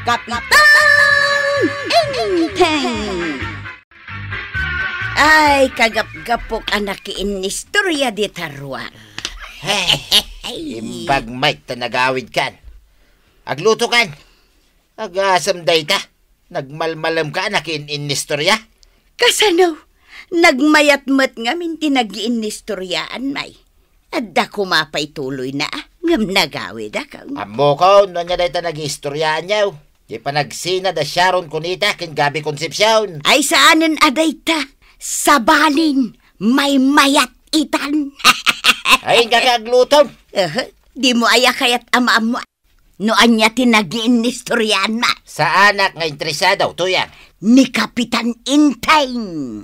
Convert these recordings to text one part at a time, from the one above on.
Kapitan Inteng! Ay, kagap-gapok anak inistorya di tarwar. Imbag Mike ta nagawid kan. Agluto kan. Agasamday ka. Nagmalmalam ka anak inistorya. Kasano? Nagmayat-mat nga minti nag-iinistoryaan may. Adda kumapay tuloy na ngam nagawid ako. Amo ko, no niya dahita nag-istoryaan niyaw. Di pa nagsina da Sharon Cunita kin Gabi Concepcion. Ay saanan adayta? Sabalin, may mayat itan. Ay, kakaglutom. Di mo aya kayat ama-amo. Noan niya tinag-iinistoryaan ma. Sa anak nga interesado, tuyan. Ni Kapitan Inteng.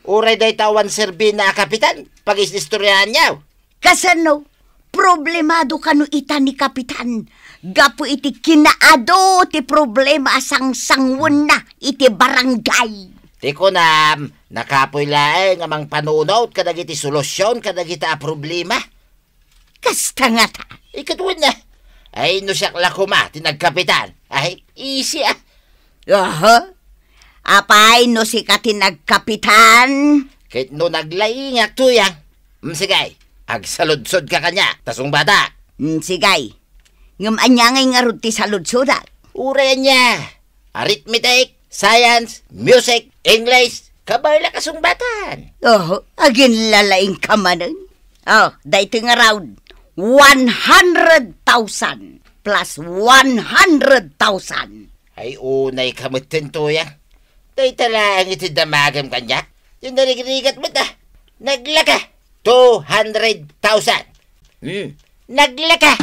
Uray day tawan serbi na kapitan, pag-istoryahan niyaw. Kasano? Problemado kanu ita ni Kapitan. Gapo iti kinaado ti problema asang sangwon na iti barangay. Di ko na nakapoy laeng amang panunod kadagiti solusyon kadagiti a problema. Kasta nga ta. Ikatuwin na. Ay, no siyak lakuma, tinagkapitan. Ay, easy ah. Apay no si katinagkapitan. Kahit no naglaingak tuyang. Sigay, agsaludsod ka kanya, tasong bata. Sigay, ngam anyangay nga ruti sa ludsoda. Uray niya, arithmetic, science, music, English, kabayla kasong batan. Agin lalaing ka manan. Dahito nga round, 100,000 plus 100,000. Ay, unay kamutin tuyang. Day talang iti damagam kanya. Yung narigrigat mo ta. Naglaka. 200,000. Naglaka.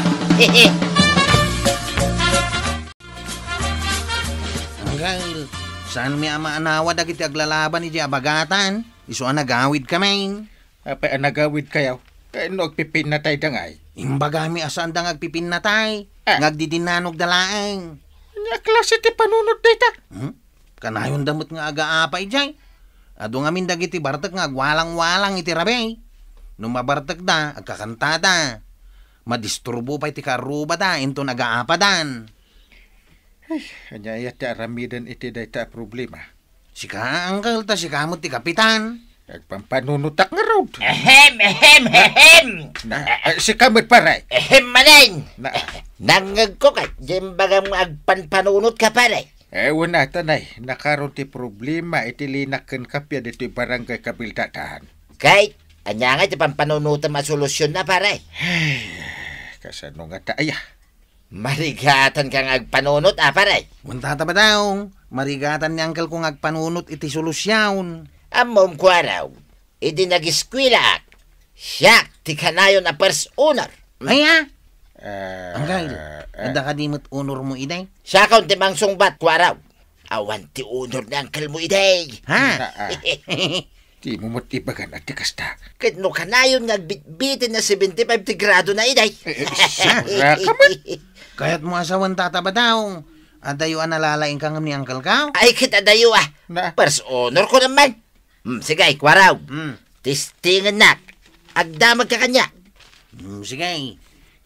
Anggal, saan may ama-anawa dagiti aglalaban iti abagatan? Iso nagawid kami. Apa nagawid kayaw? No, agpipin na tayo dangay. Imbagami asaan dang agpipin na tay. Ngagdidinanog dalaeng. Nga klase ti panunod dita. Kanayon damot nga aga-apay jay. Ado nga min dagiti bartek nga agwalang-walang iti rabay. Nung mabartek da, agkakantada. Madisturbo pa iti karuba da, into nag-aapadan. Kanya ti aramidan iti dayta problema. Sika, angkel, ta sika mo ti kapitan. Agpampanunutak nga road. Ehem. Si kamot paray. Manay. Nangag ko ka, jembagang agpanpanunot ka paray. Wala tanay, nakaroon ti problema iti linaken kapya dito barangay kabildatan. Kahit, anya nga iti pampanunutan masolusyon na paray. Kasano nga taaya? Marigatan kang agpanunot paray. Munta ta ba daw? Marigatan ni angkel kung agpanunot iti solusyon. Amom ko araw, iti nag-eskwila siya ti kanayon na first owner. Ay Angkel, ada ka dimot honor mo iday? Siya kaun ti mangsungbat ko araw. Awan ti honor ni angkel mo iday. Di mo motibagan at tikasta. Kahit no kanayon nagbitbitin na 75 ti grado na iday. Rakaman. Kaya't mo asawan tata ba daw? Adayo analalaing kang ni angkel ka? Ay, kita dayo First honor ko naman. Sige, kwaraw. Tistingan nak. Agdamag ka kanya. Sige.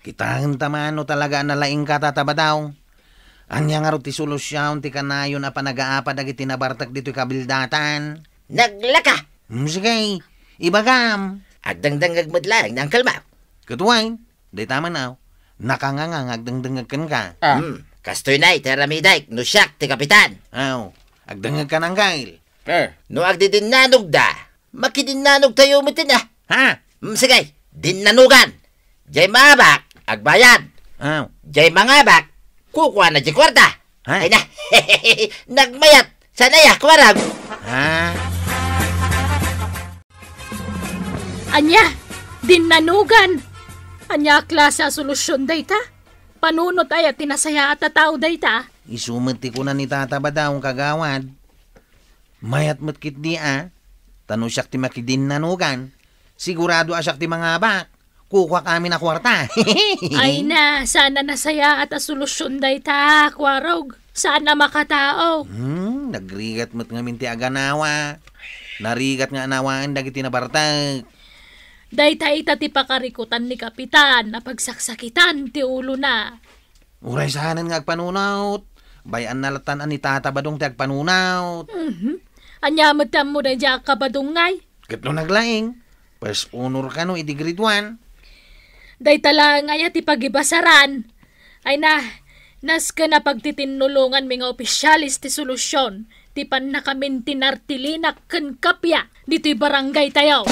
Kitang tamano talaga nalaing ka tataba daw. Anya nga ti solusyon ti kanayon na panagaapa dagiti nabartak dito kabildatan. Naglaka. Sige. Ibagam. Agdangdang agmadlang ng kalma. Katuwain. Day tama na. Nakangangang agdangdangagkan ka. Kastoy na iteramiday. No siyak ti kapitan. Agdangag ka ng gail. No agdidinanog da. Makidinanog tayo mitin Sige. Dinanugan. Jay mabak. Agbayad. Jay mangabak. Kukuha na di kwarta. Ay na. Nagmayat. Sanaya, kwarag. Anya, dinanugan. Anya klase a solusyon dayta. Panunot ay at tinasaya at tao dayta. Isumati ko na ni tata ba daw kagawad. Mayat matkit di Tano siyak ti makidinanugan. Sigurado asyak ti mangabak. Kukuha kami na kwarta. Ay na, sana nasaya at solusyon dayta, kwarog. Sana makatao. Nagrigat mo't ngamin ti aganawa. Narigat nga anawaan dagiti nabartag. Dayta ita ti pakarikutan ni kapitan na pagsaksakitan ti ulo na. Uray sahanan nga agpanunot. Bayan nalatan ni tata badong tiag panunaw. Anya matam mo na dyan ka badungay. Kat no naglaing. First honor ka no, iti grade 1. Day talang ay ti pagibasaran. Ay nas ka na pagtitinulungan mga opisyalis ti solusyon. Ti pan na kamin tinartilinak ken kapya dito'y barangay tayo.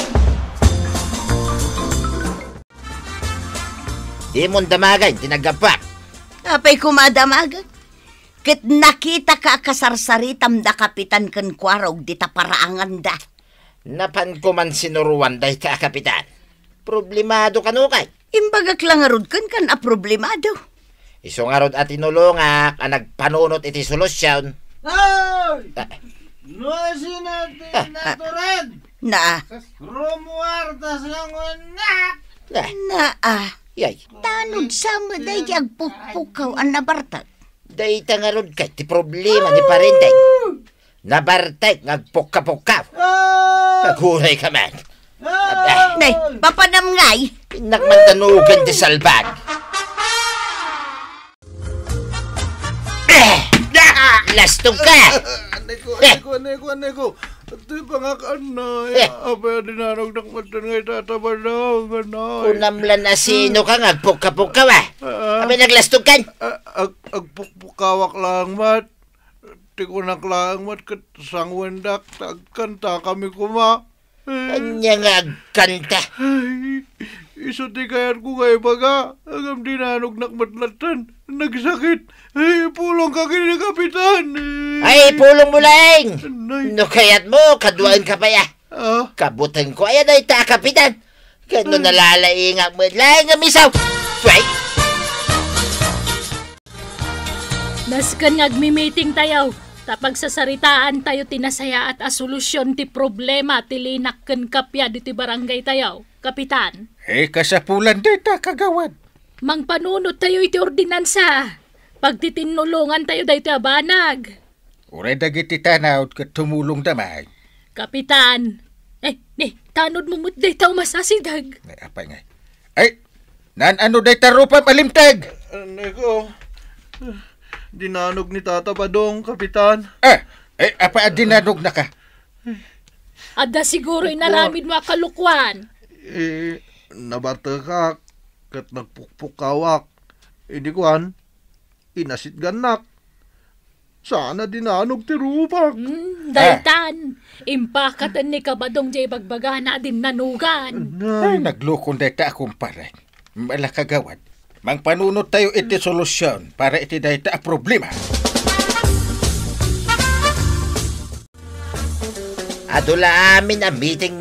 Di mo damagay, tinagapak. Apay kumadamagan. Ket nakita ka kasarsaritam da kapitan ken kwarog di taparaangan da. Napan ko man sinuruan day ka, kapitan. Problemado ka no kay. Imbagak lang arod kan problemado. Isungarod at tinulungak ang nagpanunot iti solusyon. Ay! Nuasin natin natured! Na, Rumuartas lang unak! Yay, tanod sa maday agpupukaw ang nabartag. day tangarod kay ti problema ni parentay. Nabartay, ngagpuka-puka. Naguray ka man. Nay, papanam ngay. Pinakmantanugan ti salbag. Lastog ka! Anay ko. Ito'y pangakaan na. Apa dinanog ng matan ngay tatabadaw. Unamlan na sino ka, ngagpuka-puka ba? Abi naglastog kan? Agpukpukawak lang mat. Tikunak lang mat kat sangwendak. Tagkanta kami kuma. Kanya nga agkanta. Ay, isuti kayan ko kay baga. Agam dinanog ng matlatan. Nagsakit. Ay, pulong ka kini kapitan. Ay, pulong mo lang! Nay. No kayat mo, kaduan ka pa ya. Kabutan ko, ayan ay ta, kapitan. Kano nalalaingak mo, lang ang misaw. Right? Naskan ngagmi-meeting tayo. Tapag sasaritaan tayo tinasaya at asolusyon ti problema ti linak ken kapya dito'y barangay tayo. Kapitan. Kasapulan dita kagawad. Mangpanunot tayo iti ordinansa. Pagtitinulungan tayo dahito abanag. Uray dagiti tanaw kat tumulong damay. Kapitan. Tanod mo mo't day tao masasidag. Ay, apay nga. Ay, ano day tarupa malimtag? Neko, dinanog ni Tata Badong, kapitan. Apa dinanog na ka? Ada siguro'y naramid mo kalukwan. Nabata ka, kat nagpukpukawak. Hindi kuhan, inasit ganak. Sana dinanog ti rupak. Daytan, impakatan ni Kabadong jay bagbaga na din nanugan. Ay, naglukon dayta akong pare. Malakagawad. Mangpanunod tayo iti solusyon para iti dayta problema. Adula amin ang meeting.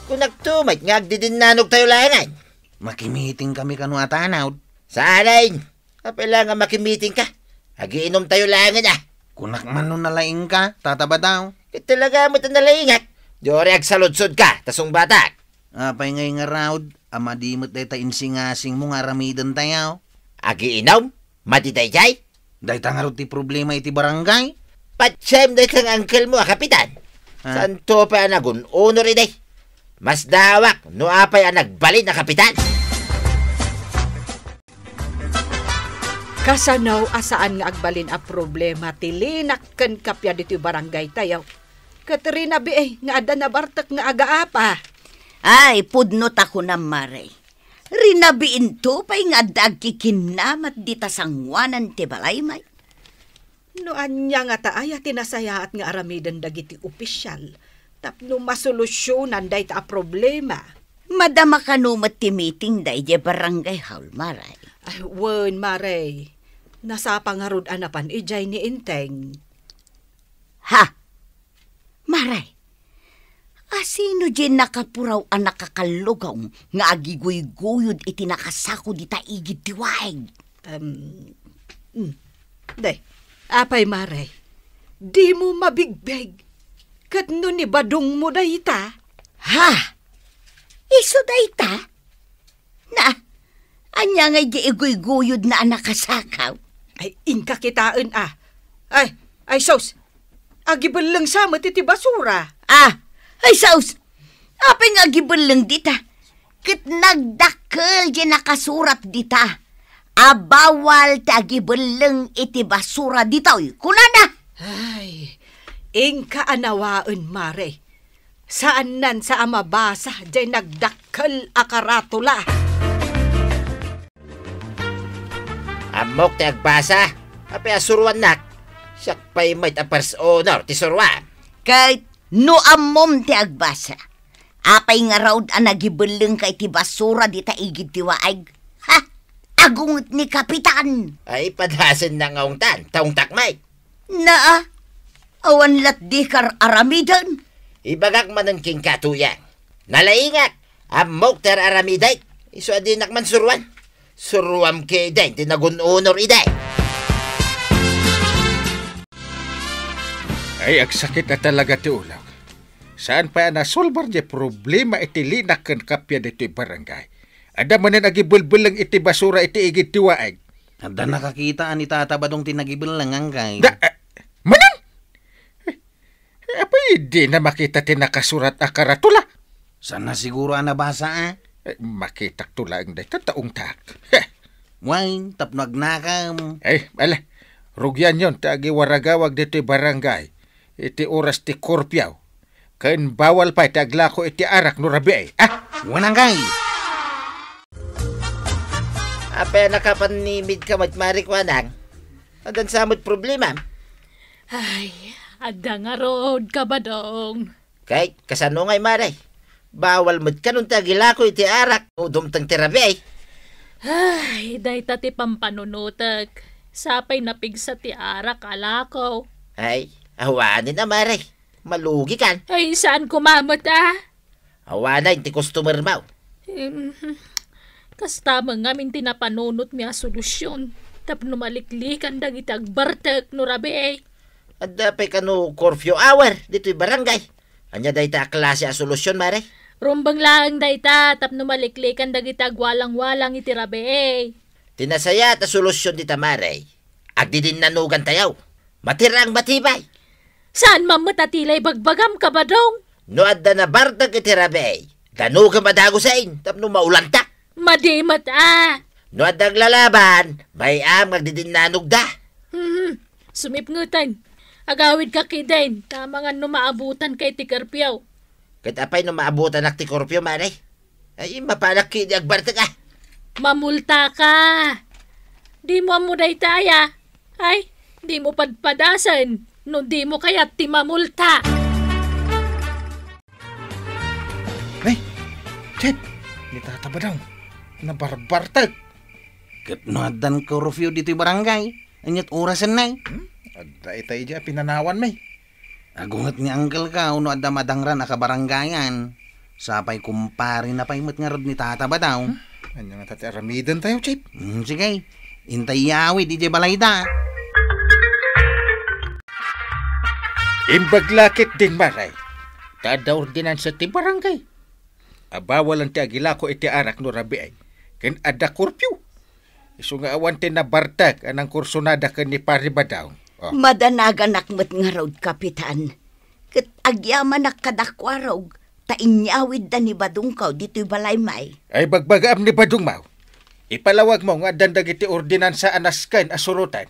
Kung nagtumay, ngagdidinanog tayo langan. Makimiting kami kanu atanaw. Sanayin, kapila nga makimiting ka. Hagiinom tayo langan ah. Kunak man no nalaing ka, tataba daw. Talaga mo ito nalaingat. Diyori agsaludsod ka, tasong batak. Apay ngay nga raud, amadimot day ta insingasing mo nga ramidan tayo. Agiinom, matitay-tay. Day ta nga raud ti problema iti barangay. Patsem day kang uncle mo, kapitan. Santo pa anagun, honor iday. Mas dawak, no apay ang nagbalin na kapitan. Kasanaw asaan nga agbalin a problema ti linak ken kapya dito'y barangay tayo. Katerina nga ada na bartak nga agaapa. Ay, pudnot ako na maray. Rinabiin to pa'y nga dagkikinamat di tasangwanan ti balay may. No anya nga taaya tinasaya at nga aramidan dagiti opisyal. Tapno masolusyonan day ta a problema. Madama ka numat ti meeting day di barangay haul maray. Ay, wen maray. Nasa pangarod anapan ijay ni Inteng. Ha? Maray, asino dyan nakapuraw ang nakakalugaw nga agiguy-guyod iti nakasako di taigid tiwaig? Day, apay maray, di mo mabigbeg. Kat no ni badong mo dayta. Ha? Iso dayta? Na, anya nga iguy-guyod na nakasakaw? Ay, inka kitaan ah. Ay, sos. Agibalang sama titi basura. Ay, saus. Apay nga gibalang dita. Kit nagdakkel di nakasurat dita. Abawal tagi beleng iti basura ditoy. Kunana? Ay, ingka anawaan, Mare. Saan nan sa amabasa jay nagdakkel akaratula. Amok ti agbasa. Apay asuruan nak. Siyak pa'y may first honor ti suruan. Kahit no amom ti agbasa. Apay nga raw nagibeleng kay ti basura di taigid ti waag. Ha? Agungot ni Kapitan. Ay padasan na ngaong taong takmay. Naa, awan lat di kar aramidan. Ibagak man ang king katuyang. Nalaingak, amok ter aramiday. Iso adinak man suruan. Suruam kay day, tinagun-unor iday. Ay, agsakit na talaga ti ulaw. Saan pa nasolbar di problema iti linak ken kapya dito'y barangay. Ada manan agibulbulang iti basura iti igit ti waag. Ada nakakita ni Tata Badong tinagibilang angkay. Manan? Apay di na makita ti nakasurat akaratula. Sana siguro nabasa Makita tula ang day taong tak. Wine, tapnog nakam. Ay, ala. Rugyan yon tagi waragawag dito'y barangay. Iti oras ti korpyaw. Kain bawal pa iti aglako iti arak no rabi ay. Wanang kay. Apay nakapanimid ka matmarik wanang. Adan samot problema. Ay, ada nga road ka ba dong? Kay, kasano ngay maray. Bawal mo't kanong tagilako iti arak. Udumtang tirabi ay. Ay, day tati pampanunutag. Sapay napigsa ti arak alakaw. Ay, awanin na maray. Malugi kan. Ay, saan kumamot Awanan ti customer mo. Kastama ngamin tinapanunot miya solusyon. Tapno maliklikan dagiti agbartek no rabi ay. At dapay kano curfew hour dito'y barangay. Anya day ta klase a solusyon maray. Rumbang lang dayta tapno maliklikan dagiti agwalang-walang iti rabi ay. Tinasaya ta solusyon dita maray. Agdi din nanugan tayaw. Matirang matibay. Saan mamatatilay bagbagam ka ba dong? No adda na bardag iti rabi. Danugan madagusain tapno maulanta. Madimat No addag lalaban, may magdidin nanog da. Sumipngutan. Agawid ka kidain. Tama nga no maabutan kay ti karpyaw. Kahit apay no maabutan ak ti korpyo maray. Ay mapanak kini agbartag Mamulta ka. Di mo amuday taya. Ay, di mo padpadasan. No di mo kaya't ti mamulta. Ay, Chip, ni Tata Badong. Nabarbartag. Katnoadan ko review dito'y barangay. Anyat orasan na Adda itay dya pinanawan may. Agungat ni Uncle ka, uno adda madangran akabaranggayan. Sapay kumpari na paimot nga rod ni Tata Badaw. Anya nga tati aramidan tayo, Chip. Sige, intay yawi, DJ Balayda. Imbaglakit din maray. Tada ordinansa ti barangay. Abawalan ti agilako iti arak no rabi ay. Ken ada kurpyo. Isu nga awan ti nabartag anang kursonada ken ni Pari Badaw. Madanagan akmet nga raw, Kapitan. Kat agyaman nakadakwarog, tainyawid da ni Badungkaw dito'y balay may. Ay bagbagaam ni Badung Mau. Ipalawag mo nga dandag iti ordinansa anaskan asurutan.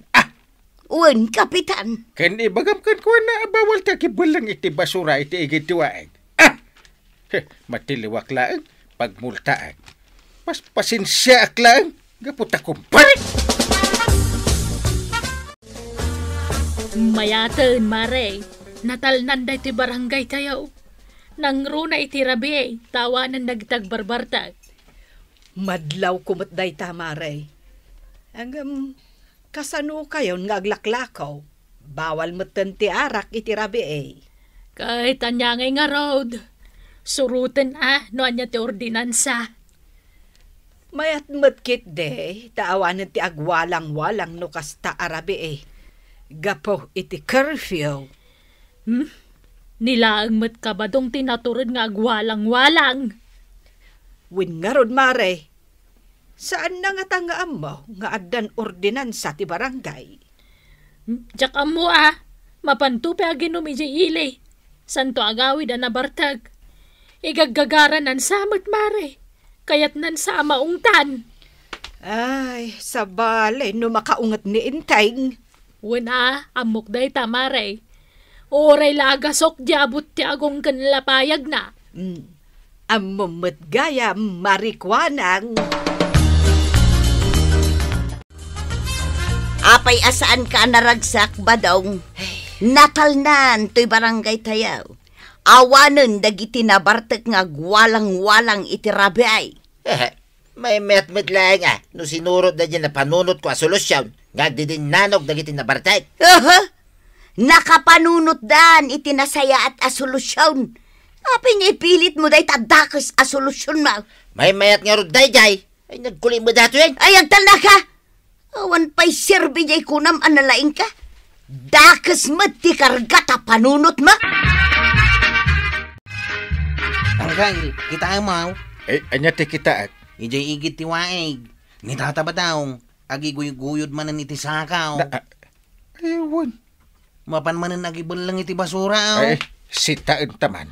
Uwan, Kapitan. Ken ibagam kan ko na bawal ta kibulang iti basura iti igitiwaag. Matiliwak laang pagmultaan. Mas pasinsya ak laang gaputa kumpare. Mayatan, Mare. Natalnan da iti barangay tayo. Nangruna iti rabi, tawanan nagtagbarbartag. Madlaw kumot day Mare. Ang kasano kayo nga aglaklakaw. Bawal moten ti arak iti rabi Kahit anyangay nga road. Surutan no anya ti ordinansa. Mayat matkit de, taawanan ti agwalang-walang no kasta arabi Gapo iti curfew. Nilaang mat ka ba dong tinaturid nga agwalang-walang? Win nga rod, Mare. Saan na nga tangaam mo nga addan ordinansa ti barangay? Diyak mo mapantupi aginom iji ili. Santo agawid nabartag. Igaggagaran nan samot, Mare. Kayat nan sama ungtan. Ay, sabale, no makaungat ni Inteng. Wala, amok day tamaray. Oray lagasok diabot ti agong kanlapayag na. Amumot gaya marikwanang. Apay asaan ka naragsak ba daw? Natalnan to'y barangay tayaw. Awanan dagiti nabartek nga walang-walang itirabay. May met-met lang no sinurot na dyan na panunot ko a solusyon. Nga din nanog dagiti nabartay. Nakapanunot dan itinasaya at a solusyon. Apay nga ipilit mo day tadakas a solusyon mo. May mayat nga ruday jay. Ay nagkulim mo dato yan. Ay, agtala ka! Awan pa'y sirbi jay kunam analaing ka. Dakas mo ti kargata panunot mo. Angkay, kita mo. Anya ti kita at. Ijay igit ti waig. Nitata ba daw? Agiguyod manan iti sakaw. Ewan. Mapan manan agibon lang iti basura. Ay, sitaan taman.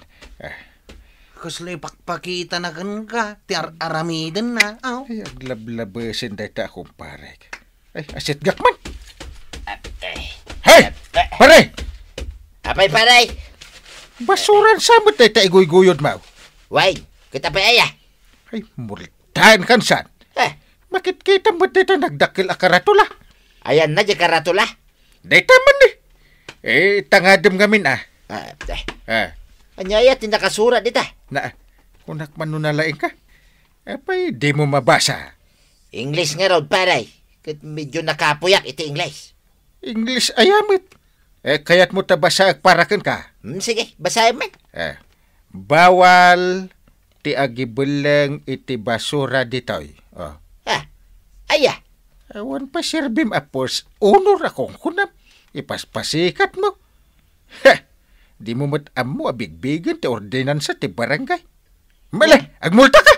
Kaslay pakpakita na ka. Ti aramidan na. Ay, aglablabasin day ta akong parek. Ay, asit gakman. Hey! Pare! Apay paray. Basuran samot day ta iguyod mo. Way, kita pa aya. Ay, multahan kan san. Bakit kita mo dito nagdakil akaratula? Ayan na di karatula. Day taman ni. Tangadam gamin Anyaya tinakasura dita. Na, kunak manunalain ka. Apay, di mo mabasa. English nga raw paray. Kat medyo nakapuyak iti English. English ayamit. Kaya't mo tabasa parakan ka. Sige, basahin man. Bawal ti agibulang iti basura ditoy. Aya. Awan pa sirbim apos. Unor akong kunam. Ipaspasikat mo. Di mo amo abigbigan ti ordinansa ti barangay. Malay, agmulta ka.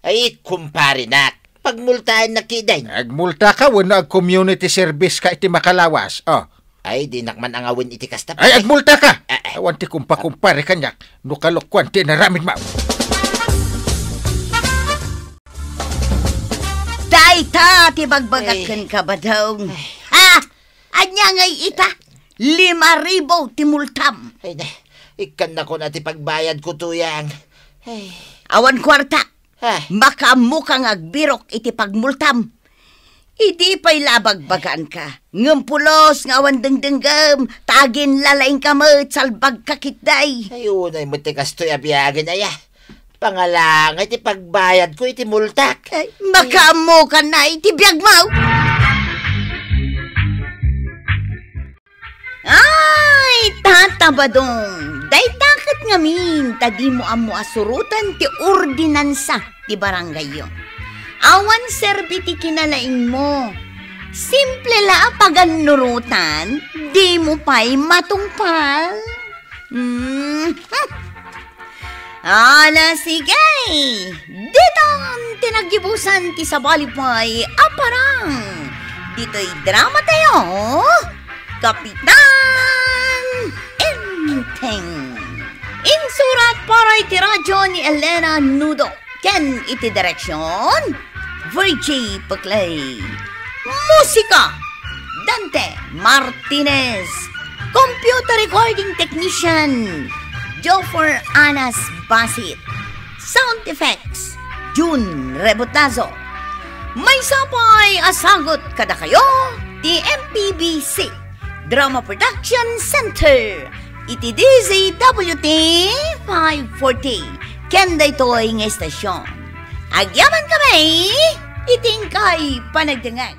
Ay, kumpare nak. Pagmultahan na kiday. Agmulta ka, wala community service ka iti makalawas. Ay, di nakman angawin iti kasta. Ay, agmulta ka. Awan ti kumpare kanyak. Nukalokwan ti naramid mo. Dayta, tibagbagakan ka ba daw? Anya ngay ita, 5,000 timultam. Ay, ikan na ko na ti pagbayad ko tuyang. Awan kwarta, makamukang agbirok iti pagmultam. Idi pa'y labagbagaan ka. Ngampulos nga awan dengdenggam, tagin lalaing kamot, salbag kakitday. Ayun ay matikas to'y abiyagin aya. Pangalang iti pagbayad ko iti multak. Makamo ka na iti biyag mo. Ay, tatabadong. Daytakat ngamin, tadi mo amo asurutan ti ordinansa ti barangay yo. Awan serbi ti kinalaing mo. Simple la paganurutan, di mo pa'y matungpal. Ala, sige. Ditong tinagibusan ti sabalipay aparang. Dito'y drama tayo. Kapitan Inteng. Insurat para iti radyo ni Elena Nudo. Ken iti direksyon Virgie Paclay. Musika Dante Martinez. Computer recording technician Jofer Anas Basit. Sound effects June Rebotazo. May sapay asagot kada kayo ti MPBC Drama Production Center. Iti DZWT 540. Kenda ito'y ng estasyon. Agyaman kami, iting kay panagdangag.